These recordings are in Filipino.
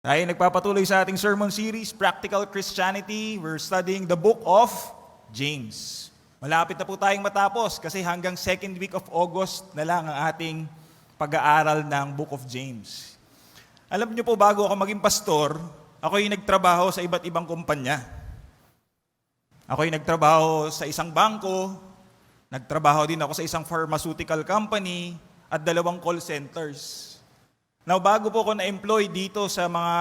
Tayo nagpapatuloy sa ating sermon series, Practical Christianity. We're studying the book of James. Malapit na po tayong matapos kasi hanggang second week of August na lang ang ating pag-aaral ng book of James. Alam niyo po, bago ako maging pastor, ako yung nagtrabaho sa iba't ibang kumpanya. Ako yung nagtrabaho sa isang bangko, nagtrabaho din ako sa isang pharmaceutical company at 2 call centers. Now, bago po ako na-employ dito sa mga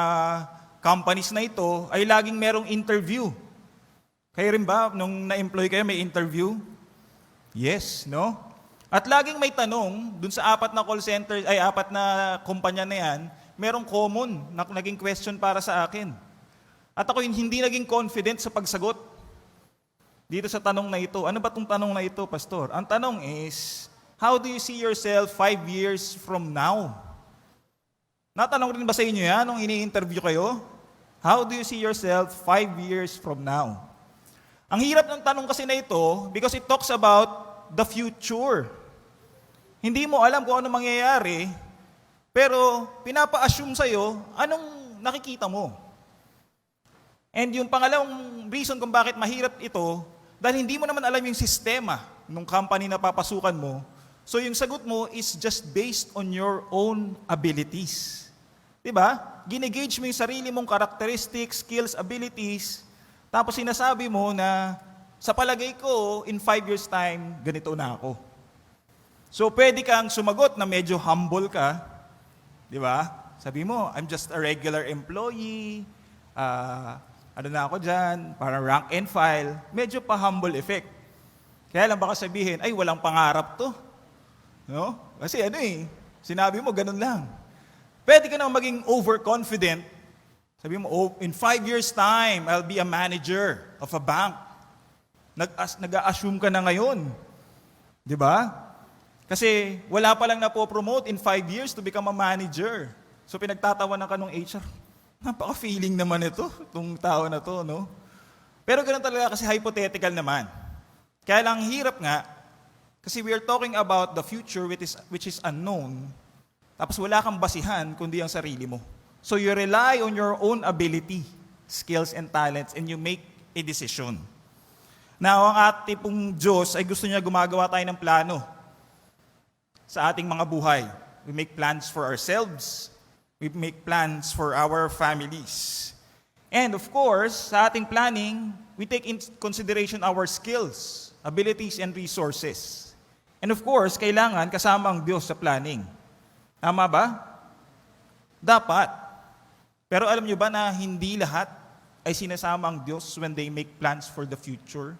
companies na ito, ay laging merong interview. Kayo rin ba, nung na-employ kayo, may interview? Yes, no? At laging may tanong, dun sa 4 na call center, 4 na kumpanya na yan, merong common na naging question para sa akin. At ako hindi naging confident sa pagsagot dito sa tanong na ito. Ano ba itong tanong na ito, Pastor? Ang tanong is, how do you see yourself 5 years from now? Natanong rin ba sa inyo yan nung ini-interview kayo? How do you see yourself 5 years from now? Ang hirap ng tanong kasi na ito because it talks about the future. Hindi mo alam kung ano mangyayari, pero pinapa-assume sa'yo anong nakikita mo. And yung pangalawang reason kung bakit mahirap ito, dahil hindi mo naman alam yung sistema ng company na papasukan mo, so yung sagot mo is just based on your own abilities. Diba? Ginigage mo yung sarili mong characteristics, skills, abilities, tapos sinasabi mo na sa palagay ko, in 5 years time, ganito na ako. So pwede kang sumagot na medyo humble ka, di ba? Sabi mo, I'm just a regular employee, ano na ako dyan, parang rank and file, medyo pa humble effect. Kaya lang baka sabihin, ay walang pangarap to. No? Kasi sinabi mo ganun lang. Pwede ka nang maging overconfident. Sabi mo, in 5 years time, I'll be a manager of a bank. Nag-a-assume ka na ngayon. Di ba? Kasi wala pa lang na-promote in 5 years to become a manager. So pinagtatawanan ka ng HR. Napaka-feeling naman ito, itong tao na to, no? Pero ganun talaga kasi hypothetical naman. Kaya lang hirap nga, kasi we are talking about the future which is unknown. Tapos wala kang basihan kundi ang sarili mo. So you rely on your own ability, skills, and talents, and you make a decision. Now, ang ating pong Diyos ay gusto niya gumagawa tayo ng plano sa ating mga buhay. We make plans for ourselves. We make plans for our families. And of course, sa ating planning, we take in consideration our skills, abilities, and resources. And of course, kailangan kasama ang Diyos sa planning. Tama ba? Dapat. Pero alam nyo ba na hindi lahat ay sinasama ang Diyos when they make plans for the future?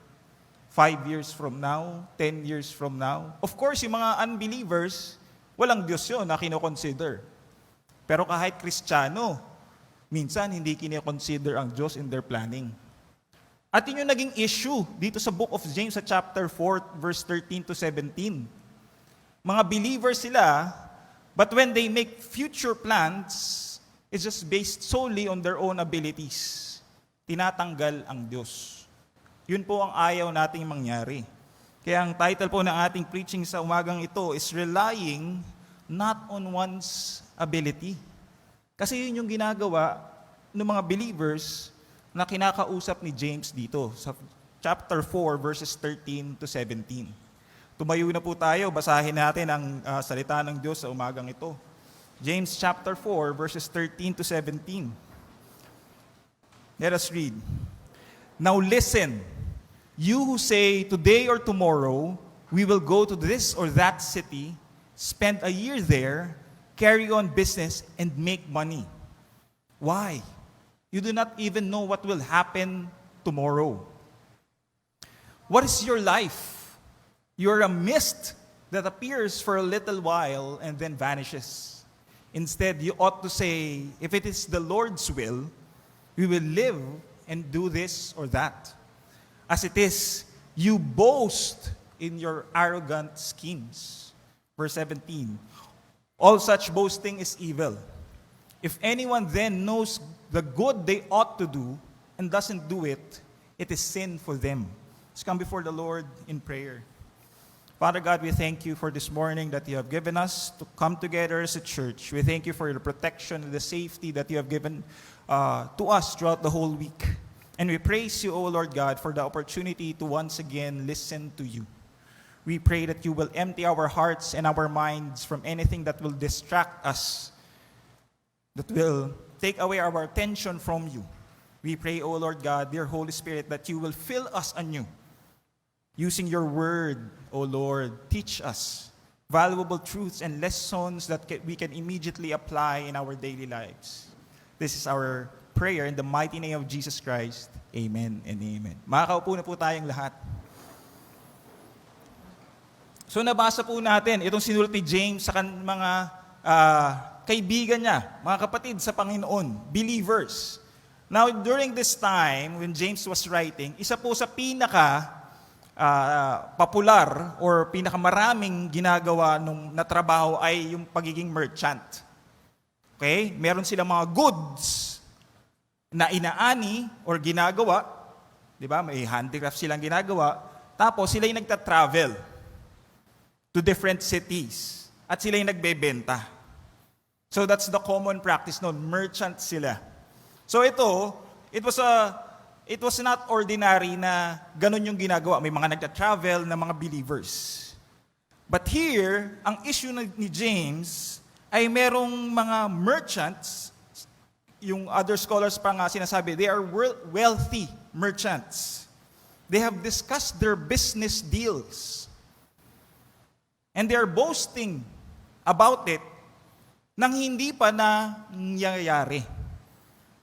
5 years from now, 10 years from now. Of course, yung mga unbelievers, walang Diyos yun na kinoconsider. Pero kahit Kristiyano, minsan hindi kinoconsider ang Diyos in their planning. At yun yung naging issue dito sa book of James sa chapter 4, verse 13 to 17. Mga believers sila, but when they make future plans, it's just based solely on their own abilities. Tinatanggal ang Diyos. Yun po ang ayaw nating mangyari. Kaya ang title po ng ating preaching sa umagang ito is Relying Not on One's Ability. Kasi yun yung ginagawa ng mga believers na kinakausap ni James dito sa chapter 4, verses 13 to 17. Tumayo na po tayo, basahin natin ang salita ng Diyos sa umagang ito. James chapter 4, verses 13 to 17. Let us read. Now listen, you who say, today or tomorrow, we will go to this or that city, spend a year there, carry on business, and make money. Why? You do not even know what will happen tomorrow. What is your life? You're a mist that appears for a little while and then vanishes. Instead, you ought to say, if it is the Lord's will, we will live and do this or that. As it is, you boast in your arrogant schemes. Verse 17, all such boasting is evil. If anyone then knows the good they ought to do and doesn't do it, it is sin for them. Let's come before the Lord in prayer. Father God, we thank you for this morning that you have given us to come together as a church. We thank you for the protection and the safety that you have given to us throughout the whole week. And we praise you, O Lord God, for the opportunity to once again listen to you. We pray that you will empty our hearts and our minds from anything that will distract us, that will take away our attention from you. We pray, O Lord God, dear Holy Spirit, that you will fill us anew. Using your word, O Lord, teach us valuable truths and lessons that we can immediately apply in our daily lives. This is our prayer in the mighty name of Jesus Christ. Amen and amen. Makakaupo na po tayong lahat. So nabasa po natin itong sinulat ni James sa mga kaibigan niya, mga kapatid sa Panginoon, believers. Now, during this time, when James was writing, isa po sa popular or pinakamaraming ginagawa na trabaho ay yung pagiging merchant. Okay? Meron silang mga goods na inaani or ginagawa, di ba? May handicraft silang ginagawa, tapos sila yung nagta-travel to different cities at sila yung nagbebenta. So that's the common practice noon, merchant sila. So it was not ordinary na ganun yung ginagawa. May mga nagta-travel na mga believers. But here, ang issue ni James ay merong mga merchants, yung other scholars pa nga sinasabi, they are wealthy merchants. They have discussed their business deals. And they are boasting about it nang hindi pa nangyayari.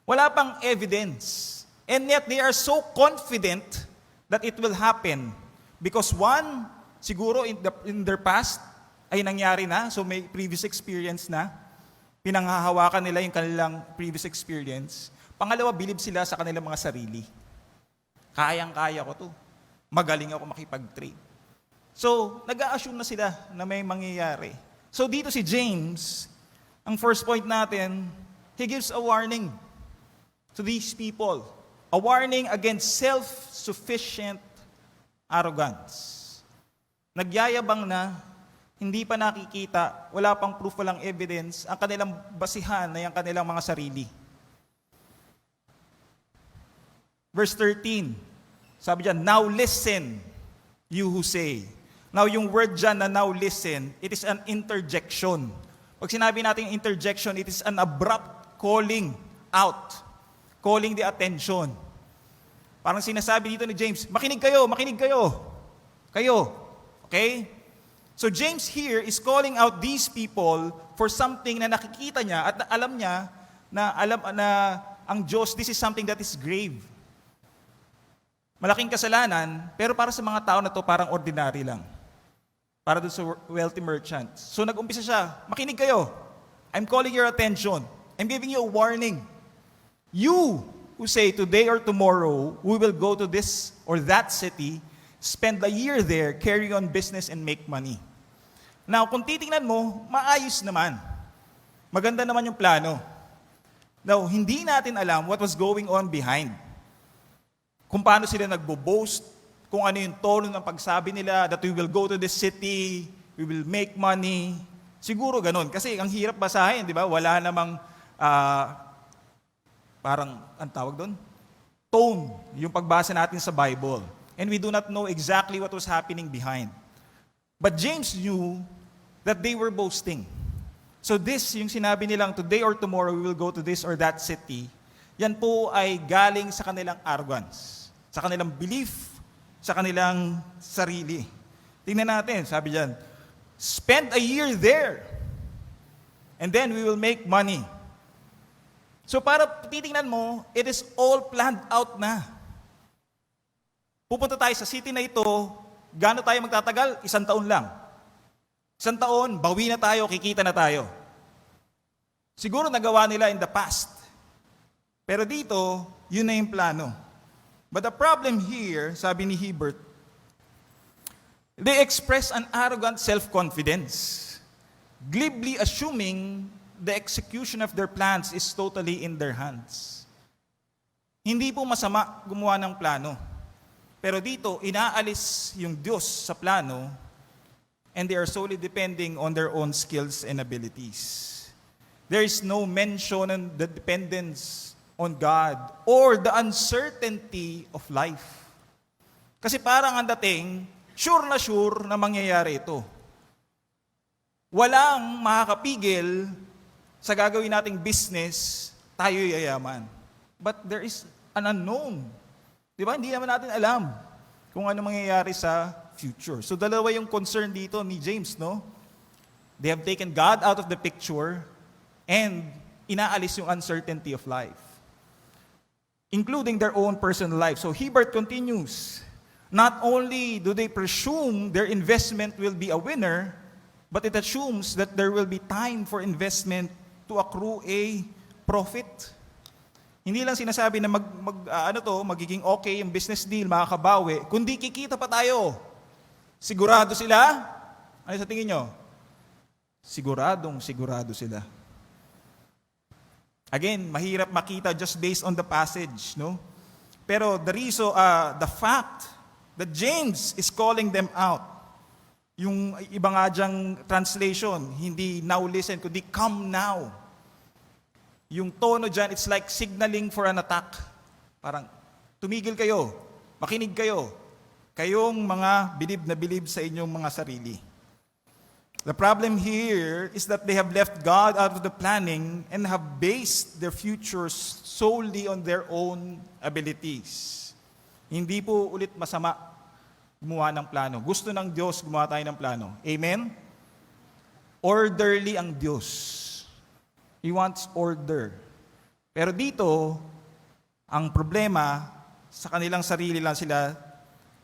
Wala pang evidence. And yet they are so confident that it will happen. Because one, siguro in their past ay nangyari na, so may previous experience na. Pinanghahawakan nila yung kanilang previous experience. Pangalawa, bilib sila sa kanilang mga sarili. Kayang-kaya ko to. Magaling ako makipag-trade. So, nag-a-assume na sila na may mangyayari. So, dito si James, ang first point natin, he gives a warning to these people. A warning against self-sufficient arrogance. Nagyayabang na, hindi pa nakikita, wala pang proof, walang evidence, ang kanilang basihan na yung kanilang mga sarili. Verse 13, sabi dyan, now listen, you who say. Now, yung word dyan na now listen, it is an interjection. Pag sinabi natin interjection, it is an abrupt calling out. Calling the attention. Parang sinasabi dito ni James, makinig kayo, makinig kayo. Kayo. Okay? So James here is calling out these people for something na nakikita niya at alam niya na ang Diyos, this is something that is grave. Malaking kasalanan, pero para sa mga tao na to parang ordinary lang. Para doon sa wealthy merchants. So nag-umpisa siya, makinig kayo. I'm calling your attention. I'm giving you a warning. You who say today or tomorrow, we will go to this or that city, spend a year there, carry on business and make money. Now, kung titingnan mo, maayos naman. Maganda naman yung plano. Now, hindi natin alam what was going on behind. Kung paano sila nagbo-boast, kung ano yung tono ng pagsabi nila, that we will go to this city, we will make money. Siguro ganun. Kasi ang hirap basahin, di ba? Wala namang, parang, ang tawag doon? Tone, yung pagbasa natin sa Bible. And we do not know exactly what was happening behind. But James knew that they were boasting. So this, yung sinabi nilang, today or tomorrow, we will go to this or that city, yan po ay galing sa kanilang arrogance, sa kanilang belief, sa kanilang sarili. Tingnan natin, sabi diyan, spend a year there, and then we will make money. So para titingnan mo, it is all planned out na. Pupunta tayo sa city na ito, gaano tayo magtatagal? 1 taon lang. 1 taon, bawi na tayo, kikita na tayo. Siguro nagawa nila in the past. Pero dito, yun na yung plano. But the problem here, sabi ni Hebert, they express an arrogant self-confidence, glibly assuming the execution of their plans is totally in their hands. Hindi po masama gumawa ng plano. Pero dito, inaalis yung Diyos sa plano and they are solely depending on their own skills and abilities. There is no mention on the dependence on God or the uncertainty of life. Kasi parang ang dating, sure na mangyayari ito. Walang makakapigil sa gagawin nating business, tayo yayaman. But there is an unknown. Di ba? Hindi naman natin alam kung ano mangyayari sa future. So dalawa yung concern dito ni James, no? They have taken God out of the picture and inaalis yung uncertainty of life, including their own personal life. So Hibbert continues, not only do they presume their investment will be a winner, but it assumes that there will be time for investment to accrue a profit. Hindi lang sinasabi na magiging okay yung business deal, makakabawi, kundi kikita pa tayo. Sigurado sila? Ano sa tingin nyo? Sigurado sila. Again, mahirap makita just based on the passage, no? Pero the fact that James is calling them out, yung iba nga dyang translation, hindi now listen, kundi come now. Yung tono dyan, it's like signaling for an attack. Parang, tumigil kayo, makinig kayo, kayong mga bilib sa inyong mga sarili. The problem here is that they have left God out of the planning and have based their futures solely on their own abilities. Hindi po ulit masama gumawa ng plano. Gusto ng Diyos gumawa tayo ng plano. Amen? Orderly ang Diyos. He wants order. Pero dito, ang problema, sa kanilang sarili lang sila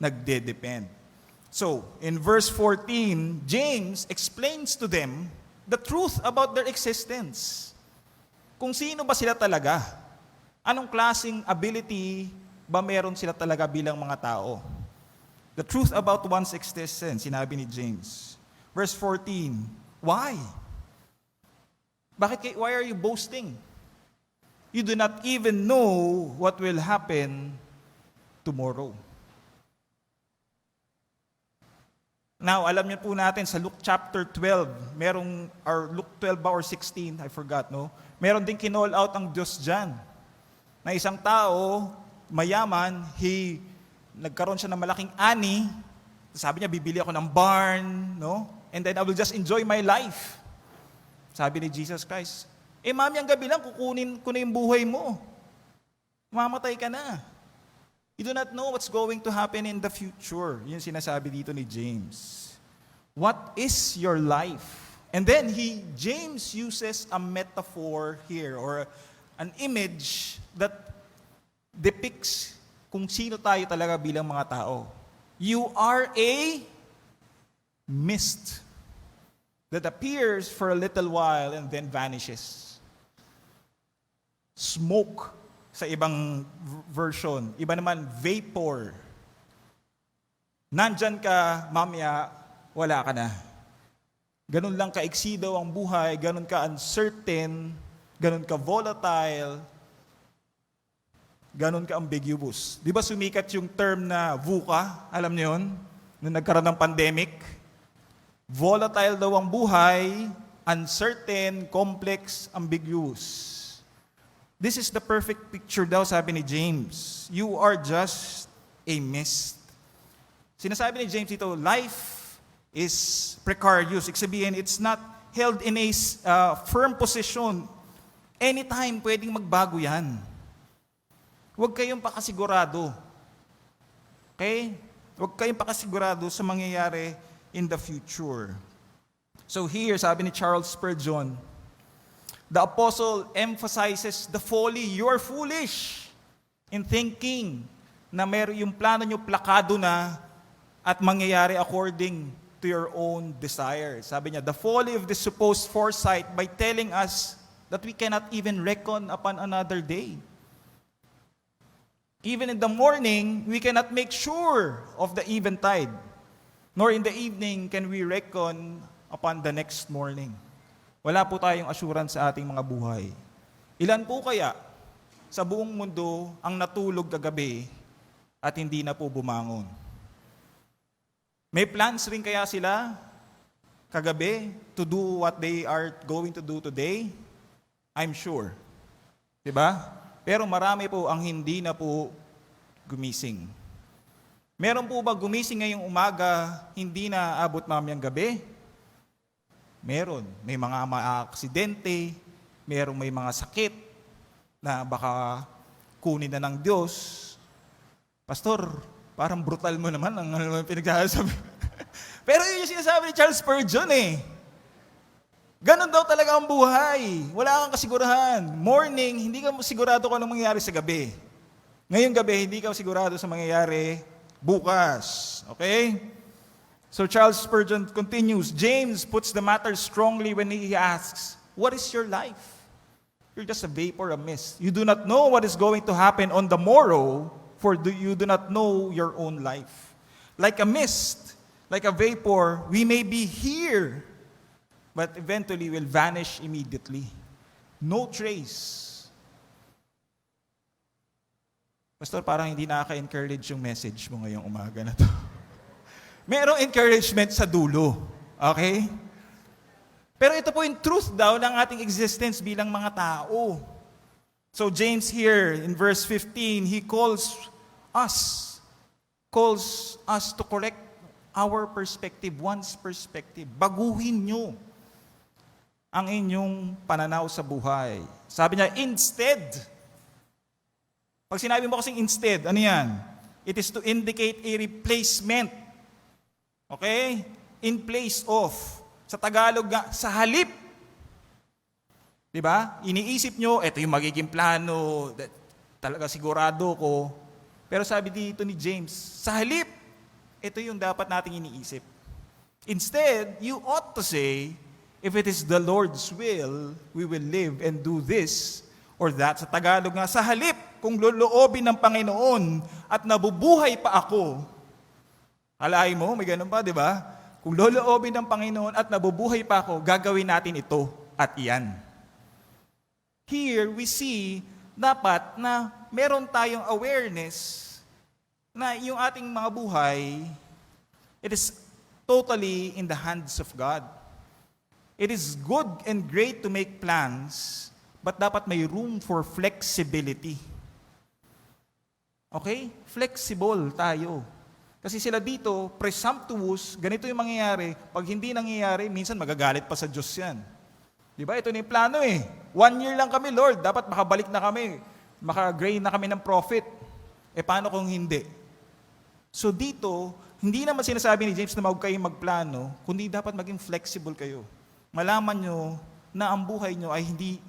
nagde-depend. So, in verse 14, James explains to them the truth about their existence. Kung sino ba sila talaga? Anong klaseng ability ba meron sila talaga bilang mga tao? The truth about one's existence, sinabi ni James. Verse 14, why? Why are you boasting? You do not even know what will happen tomorrow. Now, alam niyo po natin sa Luke chapter 12, or Luke 12 ba or 16, I forgot, no? Meron din kinall out ang Diyos dyan. Na isang tao, mayaman, nagkaroon siya ng malaking ani, sabi niya, bibili ako ng barn, no? And then I will just enjoy my life. Sabi ni Jesus Christ, mami, ang gabi lang, kukunin ko na yung buhay mo. Mamatay ka na. You do not know what's going to happen in the future. Yun sinasabi dito ni James. What is your life? And then James uses a metaphor here or an image that depicts kung sino tayo talaga bilang mga tao. You are a mist that appears for a little while and then vanishes. Smoke sa ibang version. Iba naman, vapor. Nandyan ka, mamaya, wala ka na. Ganun lang kaiksi daw ang buhay, ganun ka uncertain, ganun ka volatile, ganun ka ambiguous. Di ba sumikat yung term na VUCA? Alam niyo yun? Nung nagkaroon ng pandemic. Volatile daw ang buhay, uncertain, complex, ambiguous. This is the perfect picture daw, sabi ni James. You are just a mist. Sinasabi ni James dito, life is precarious. Ibig sabihin, it's not held in a firm position. Anytime, pwedeng magbago yan. Huwag kayong pakasigurado. Okay? Huwag kayong pakasigurado sa mangyayari in the future. So here, sabi ni Charles Spurgeon, the apostle emphasizes the folly. You are foolish in thinking na yung plano nyo plakado na at mangyayari according to your own desires. Sabi niya, the folly of this supposed foresight by telling us that we cannot even reckon upon another day. Even in the morning, we cannot make sure of the eventide, nor in the evening can we reckon upon the next morning. Wala po tayong assurance sa ating mga buhay. Ilan po kaya sa buong mundo ang natulog kagabi at hindi na po bumangon? May plans rin kaya sila kagabi to do what they are going to do today? I'm sure. Diba? Pero marami po ang hindi na po gumising. Meron po ba gumising ngayong umaga, hindi na abot mamayang gabi? Meron. May mga aksidente, may mga sakit na baka kunin na ng Diyos. Pastor, parang brutal mo naman ang pinagsasabi. Pero yun yung sinasabi ni Charles Spurgeon eh. Ganon daw talaga ang buhay. Wala kang kasigurahan. Morning, hindi ka sigurado kung anong mangyayari sa gabi. Ngayong gabi, hindi ka sigurado sa mangyayari bukas. Okay? So Charles Spurgeon continues, James puts the matter strongly when he asks, what is your life? You're just a vapor, a mist. You do not know what is going to happen on the morrow, for you do not know your own life. Like a mist, like a vapor, we may be here, but eventually will vanish immediately. No trace. Pastor, parang hindi nakaka-encourage yung message mo ngayong umaga na to. Merong encouragement sa dulo. Okay? Pero ito po yung truth daw ng ating existence bilang mga tao. So James here in verse 15, he calls us to correct our perspective, one's perspective. Baguhin nyo ang inyong pananaw sa buhay. Sabi niya, instead. Pag sinabi mo kasing instead, ano yan? It is to indicate a replacement. Okay? In place of. Sa Tagalog nga, sa halip. Diba? Iniisip nyo, ito yung magiging plano, talaga sigurado ko. Pero sabi dito ni James, sa halip, ito yung dapat nating iniisip. Instead, you ought to say, if it is the Lord's will, we will live and do this or that. Sa Tagalog nga, sa halip, kung loloobin ng Panginoon at nabubuhay pa ako, alay mo, may ganun pa, di ba? Kung loloobin ng Panginoon at nabubuhay pa ako, gagawin natin ito at iyan. Here, we see dapat na meron tayong awareness na yung ating mga buhay, it is totally in the hands of God. It is good and great to make plans, but dapat may room for flexibility. Okay? Flexible tayo. Kasi sila dito, presumptuous, ganito yung mangyayari. Pag hindi nangyayari, minsan magagalit pa sa Diyos yan. Di ba? Ito na yung plano eh. 1 year lang kami, Lord. Dapat makabalik na kami. Makagrain na kami ng profit. Eh paano kung hindi? So dito, hindi naman sinasabi ni James na huwag kayong magplano, kundi dapat maging flexible kayo. Malaman nyo na ang buhay nyo ay hindi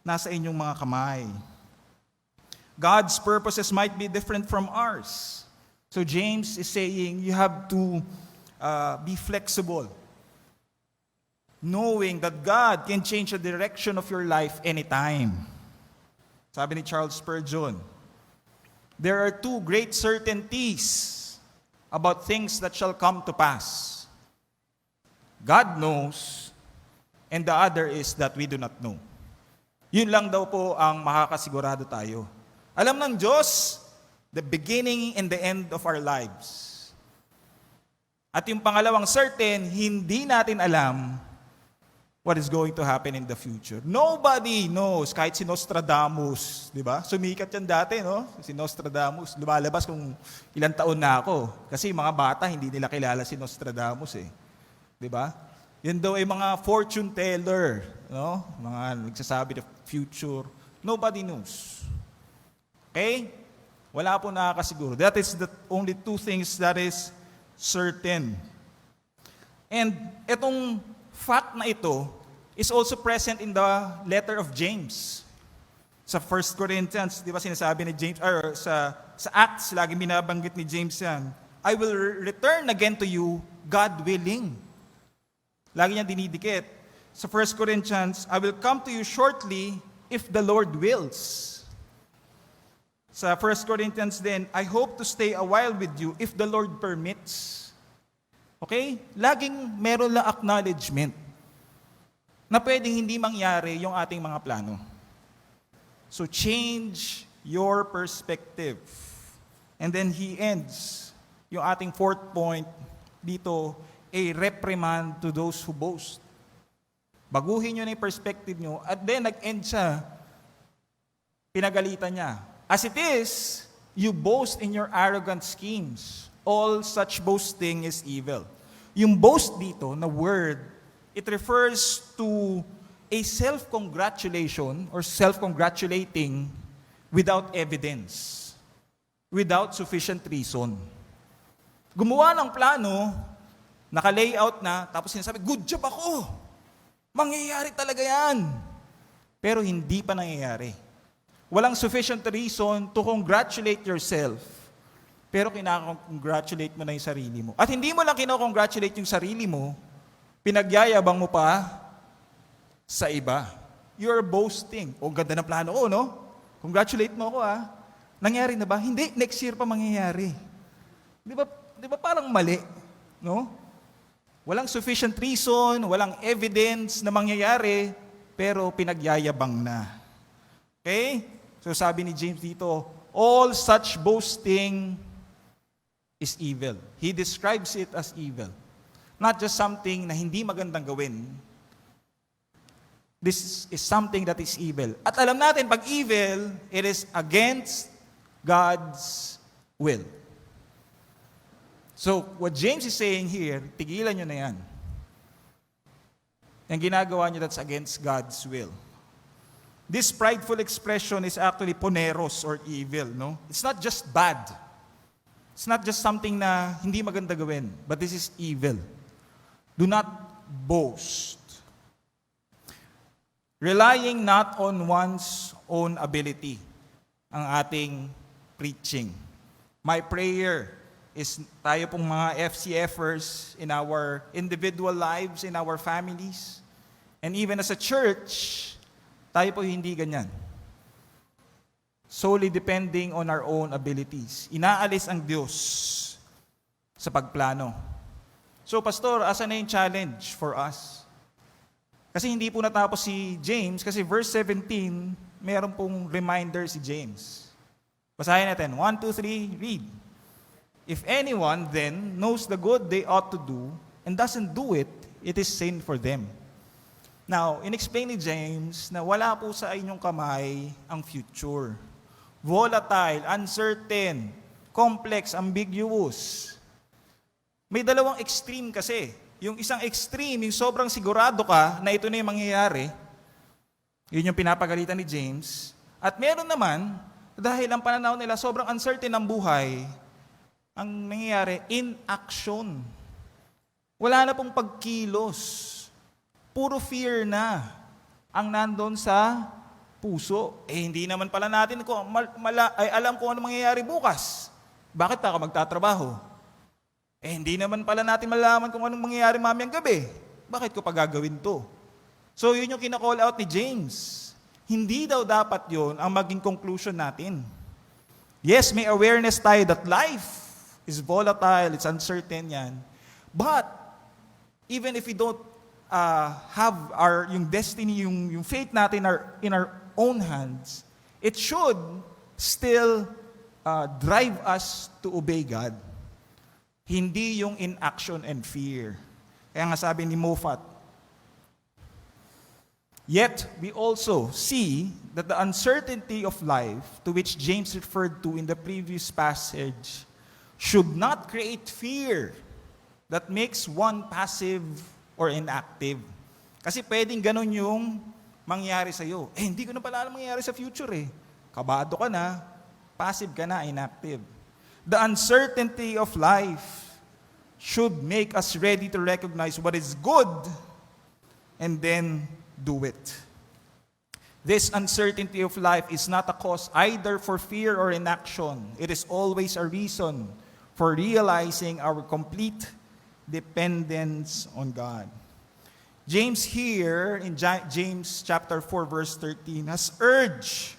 nasa inyong mga kamay. God's purposes might be different from ours. So James is saying you have to be flexible, knowing that God can change the direction of your life anytime. Sabi ni Charles Spurgeon, there are two great certainties about things that shall come to pass. God knows, and the other is that we do not know. Yun lang daw po ang makakasigurado tayo. Alam ng Diyos, the beginning and the end of our lives. At yung pangalawang certain, hindi natin alam what is going to happen in the future. Nobody knows, kahit si Nostradamus, di ba? Sumikat yan dati, no? Si Nostradamus, lumalabas kung ilang taon na ako. Kasi mga bata, hindi nila kilala si Nostradamus eh. Di ba? Yan daw ay mga fortune teller, no? Mga nagsasabi ng future. Nobody knows. Okay? Wala po nakakasiguro. That is the only two things that is certain. And itong fact na ito is also present in the letter of James. Sa 1 Corinthians, di ba sinasabi ni James, or sa Acts, lagi binabanggit ni James yan, I will return again to you, God willing. Lagi niya dinidikit. Sa 1 Corinthians, I will come to you shortly if the Lord wills. Sa 1 Corinthians din, I hope to stay a while with you if the Lord permits. Okay? Laging meron lang acknowledgement na pwedeng hindi mangyari yung ating mga plano. So change your perspective. And then he ends yung ating fourth point dito, a reprimand to those who boast. Baguhin nyo na yung perspective nyo, at then nag-end siya, pinagalitan niya. As it is, you boast in your arrogant schemes. All such boasting is evil. Yung boast dito, na word, it refers to a self-congratulation or self-congratulating without evidence, without sufficient reason. Gumawa ng plano, naka-layout na, tapos sinasabi, good job ako! Mangyayari talaga yan! Pero hindi pa nangyayari. Walang sufficient reason to congratulate yourself, pero kinakongratulate mo na yung sarili mo. At hindi mo lang kinakongratulate yung sarili mo, pinagyayabang mo pa sa iba. You're boasting. O, ganda ng plano ko, no? Congratulate mo ako, ha? Nangyari na ba? Hindi, next year pa mangyayari. Di ba parang mali, no? Walang sufficient reason, walang evidence na mangyayari, pero pinagyayabang na. Okay? So sabi ni James dito, all such boasting is evil. He describes it as evil. Not just something na hindi magandang gawin. This is something that is evil. At alam natin, pag evil, it is against God's will. So, what James is saying here, tigilan nyo na yan. Yung ginagawa nyo, that's against God's will. This prideful expression is actually poneros or evil, no? It's not just bad. It's not just something na hindi maganda gawin, but this is evil. Do not boast. Relying not on one's own ability, ang ating preaching. My prayer is tayo pong mga FCFers in our individual lives, in our families, and even as a church, tayo po hindi ganyan. Solely depending on our own abilities. Inaalis ang Diyos sa pagplano. So, Pastor, asan na yung challenge for us? Kasi hindi po natapos si James, kasi verse 17, meron pong reminder si James. Basahin natin. 1, 2, 3, read. If anyone then knows the good they ought to do and doesn't do it, it is sin for them. Now, in-explain ni James na wala po sa inyong kamay ang future. Volatile, uncertain, complex, ambiguous. May dalawang extreme kasi. Yung isang extreme, yung sobrang sigurado ka na ito na yung mangyayari, yun yung pinapagalitan ni James. At meron naman, dahil ang pananaw nila sobrang uncertain ang buhay, ang nangyayari, inaction. Wala na pong pagkilos. Puro fear na ang nandun sa puso. Hindi naman pala natin alam kung ano mangyayari bukas. Bakit pa ako magtatrabaho? Hindi naman pala natin malaman kung anong mangyayari mamayang gabi. Bakit ko pa gagawin to? So yun yung kinakall out ni James. Hindi daw dapat yun ang maging conclusion natin. Yes, may awareness tayo that life is volatile, it's uncertain yan. But, even if we don't have yung destiny, yung fate natin in our own hands, it should still drive us to obey God. Hindi yung inaction and fear. Kaya nga sabi ni Moffat, yet we also see that the uncertainty of life to which James referred to in the previous passage should not create fear that makes one passive or inactive. Kasi pwedeng ganun yung mangyari sa'yo. Hindi ko na pala alam mangyayari sa future eh. Kabado ka na, passive ka na, inactive. The uncertainty of life should make us ready to recognize what is good and then do it. This uncertainty of life is not a cause either for fear or inaction. It is always a reason for realizing our complete dependence on God. James here, in James chapter 4, verse 13, has urged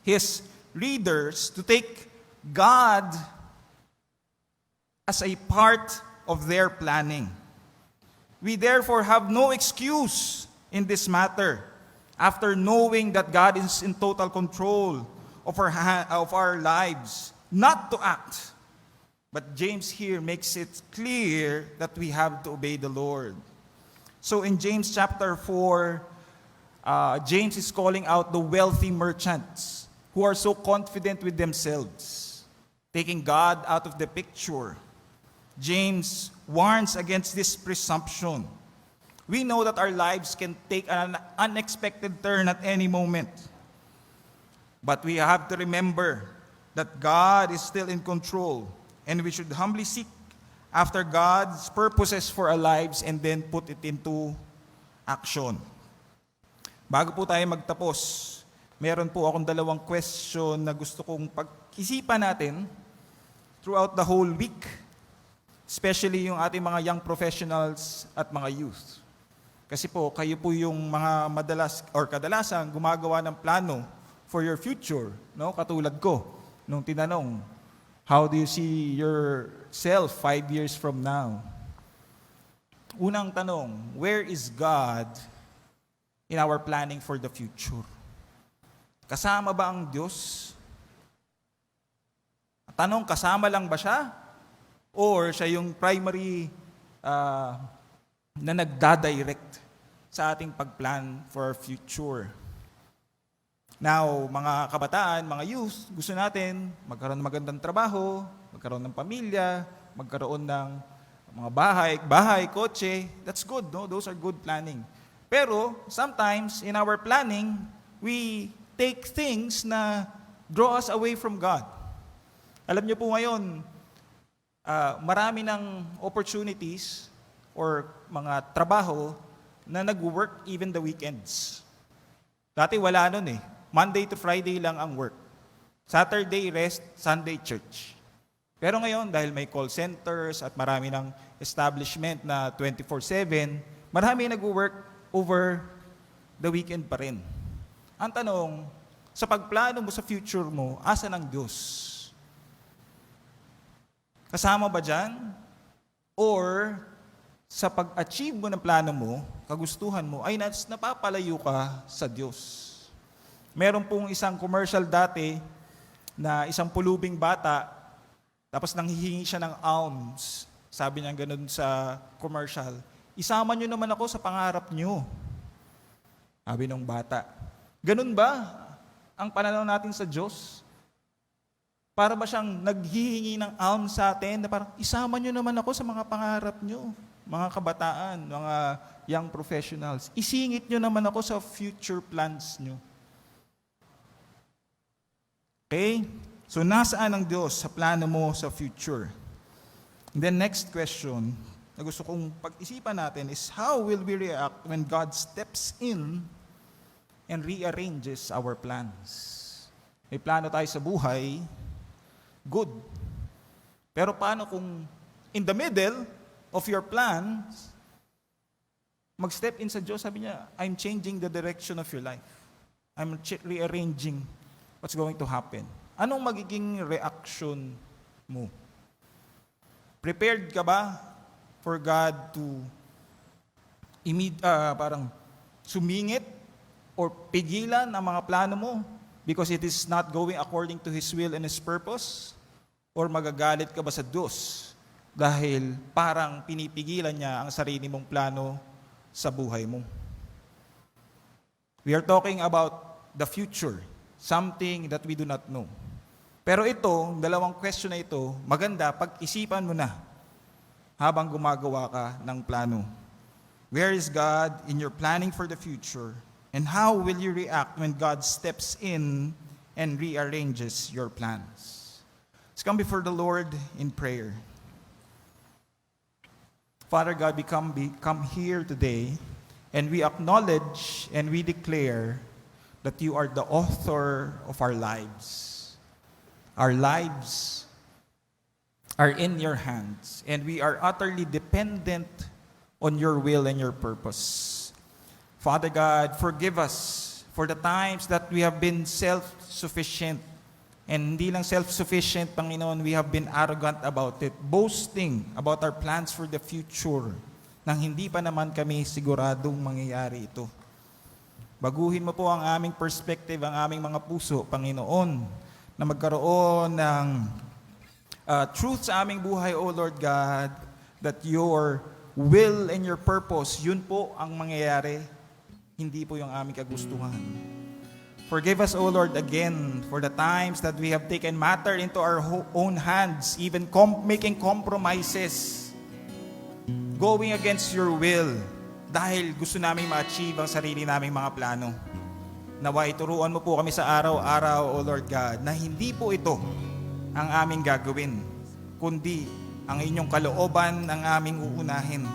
his readers to take God as a part of their planning. We therefore have no excuse in this matter after knowing that God is in total control of our lives, not to act But James here makes it clear that we have to obey the Lord. So in James chapter 4, James is calling out the wealthy merchants who are so confident with themselves, taking God out of the picture. James warns against this presumption. We know that our lives can take an unexpected turn at any moment. But we have to remember that God is still in control, and we should humbly seek after God's purposes for our lives and then put it into action. Bago po tayo magtapos, meron po akong dalawang question na gusto kong pag-isipan natin throughout the whole week, especially yung ating mga young professionals at mga youth. Kasi po, kayo po yung mga madalas or kadalasang gumagawa ng plano for your future, no? Katulad ko, nung tinanong, how do you see yourself 5 years from now? Unang tanong, where is God in our planning for the future? Kasama ba ang Diyos? Tanong, kasama lang ba siya? Or siya yung primary na nagdadirect sa ating pagplan for our future? Now, mga kabataan, mga youth, gusto natin magkaroon ng magandang trabaho, magkaroon ng pamilya, magkaroon ng mga bahay, kotse. That's good, no? Those are good planning. Pero, sometimes, in our planning, we take things na draw us away from God. Alam niyo po ngayon, marami ng opportunities or mga trabaho na nag-work even the weekends. Dati wala nun eh. Monday to Friday lang ang work. Saturday rest, Sunday church. Pero ngayon, dahil may call centers at marami ng establishment na 24/7, marami nag-work over the weekend pa rin. Ang tanong, sa pagplano mo sa future mo, asan ang Diyos? Kasama ba dyan? Or sa pag-achieve mo ng plano mo, kagustuhan mo, ay napapalayo ka sa Diyos? Meron pong isang commercial dati na isang pulubing bata, tapos nanghihingi siya ng alms. Sabi niya ganun sa commercial, isama niyo naman ako sa pangarap niyo. Sabi ng bata. Ganun ba ang pananaw natin sa Diyos? Para ba siyang naghihingi ng alms sa atin na parang isama niyo naman ako sa mga pangarap niyo, mga kabataan, mga young professionals. Isingit niyo naman ako sa future plans niyo. Okay? So, nasaan ang Diyos sa plano mo sa future? And then next question na gusto kong pag-isipan natin is how will we react when God steps in and rearranges our plans? May plano tayo sa buhay, good. Pero paano kung in the middle of your plans, mag-step in sa Diyos, sabi niya, I'm changing the direction of your life. I'm rearranging what's going to happen. Anong magiging reaction mo? Prepared ka ba for God to parang sumingit or pigilan ang mga plano mo because it is not going according to His will and His purpose? Or magagalit ka ba sa Diyos dahil parang pinipigilan niya ang sarili mong plano sa buhay mo? We are talking about the future. Something that we do not know. Pero ito, dalawang question na ito, maganda pag-isipan mo na habang gumagawa ka ng plano. Where is God in your planning for the future? And how will you react when God steps in and rearranges your plans? Let's come before the Lord in prayer. Father God, we come here today and we acknowledge and we declare that you are the author of our lives. Our lives are in your hands, and we are utterly dependent on your will and your purpose. Father God, forgive us for the times that we have been self-sufficient. And hindi lang self-sufficient, Panginoon, we have been arrogant about it, boasting about our plans for the future, nang hindi pa naman kami siguradong mangyayari ito. Baguhin mo po ang aming perspective, ang aming mga puso, Panginoon, na magkaroon ng truth sa aming buhay, O Lord God, that your will and your purpose, yun po ang mangyayari, hindi po yung aming kagustuhan. Forgive us, O Lord, again for the times that we have taken matter into our own hands, even making compromises, going against your will, dahil gusto namin ma-achieve ang sarili naming mga plano. Naway, turuan mo po kami sa araw-araw, O Lord God, na hindi po ito ang aming gagawin, kundi ang inyong kalooban ang aming uunahin.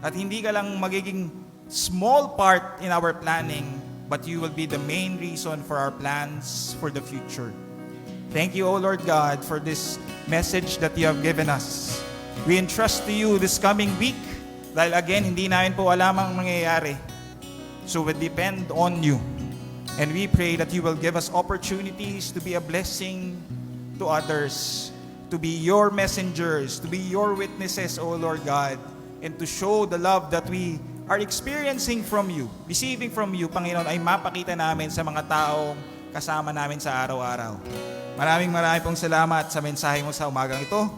At hindi ka lang magiging small part in our planning, but you will be the main reason for our plans for the future. Thank you, O Lord God, for this message that you have given us. We entrust to you this coming week, dahil again, hindi namin po alam ang mangyayari. So we depend on you. And we pray that you will give us opportunities to be a blessing to others, to be your messengers, to be your witnesses, O Lord God, and to show the love that we are experiencing from you, receiving from you, Panginoon, ay mapakita namin sa mga taong kasama namin sa araw-araw. Maraming pong salamat sa mensahe mo sa umagang ito.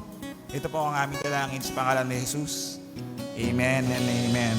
Ito po ang aming dalangin sa pangalan ni Jesus. Amen and amen.